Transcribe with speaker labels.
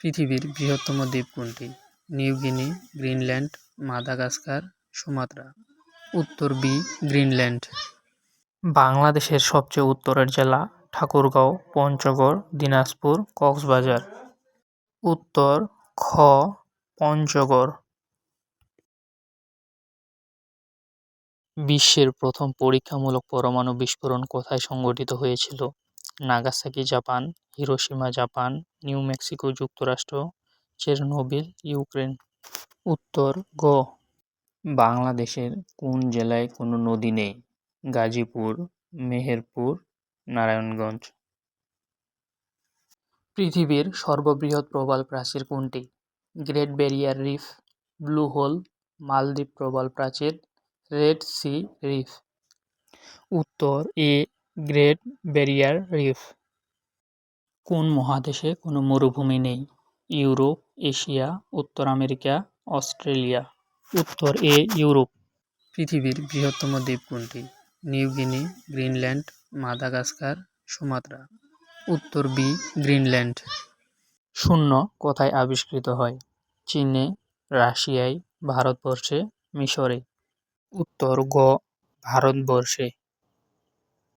Speaker 1: পৃথিবীর বৃহত্তম দ্বীপ কোনটি? New Guinea, Greenland, Madagascar, Sumatra. উত্তর বি, গ্রিনল্যান্ড। বাংলাদেশের সবচেয়ে উত্তরের জেলা ঠাকুরগাঁও, পঞ্চগড়, দিনাজপুর, কক্সবাজার। উত্তর খ, পঞ্চগড়। বিশ্বের প্রথম পরীক্ষামূলক পরমাণু বিস্ফোরণ কোথায় সংঘটিত হয়েছিল? Nagasaki, Japan; Hiroshima, Japan; new Mexico, যুক্তরাষ্ট্র; চেরনোবিল, ইউক্রেন। উত্তর গ। বাংলাদেশের কোন জেলায় কোনো নদী নেই? গাজীপুর, মেহেরপুর, নারায়ণগঞ্জ। পৃথিবীর সর্ববৃহৎ প্রবাল প্রাচীর কোনটি? Great Barrier Reef, blue hole, মালদ্বীপ প্রবাল প্রাচীর, রেড সি রিফ। উত্তর এ, গ্রেট ব্যারিয়ার রিফ। কোন মহাদেশে কোনো মরুভূমি নেই? ইউরোপ, এশিয়া, উত্তর আমেরিকা, অস্ট্রেলিয়া। উত্তর এ, ইউরোপ। পৃথিবীর বৃহত্তম দ্বীপ কোনটি? New Guinea, Greenland, Madagascar, Sumatra. উত্তর বি, গ্রিনল্যান্ড। শূন্য কোথায় আবিষ্কৃত হয়? চীনে, রাশিয়ায়, ভারতবর্ষে, মিশরে। উত্তর গ, ভারতবর্ষে।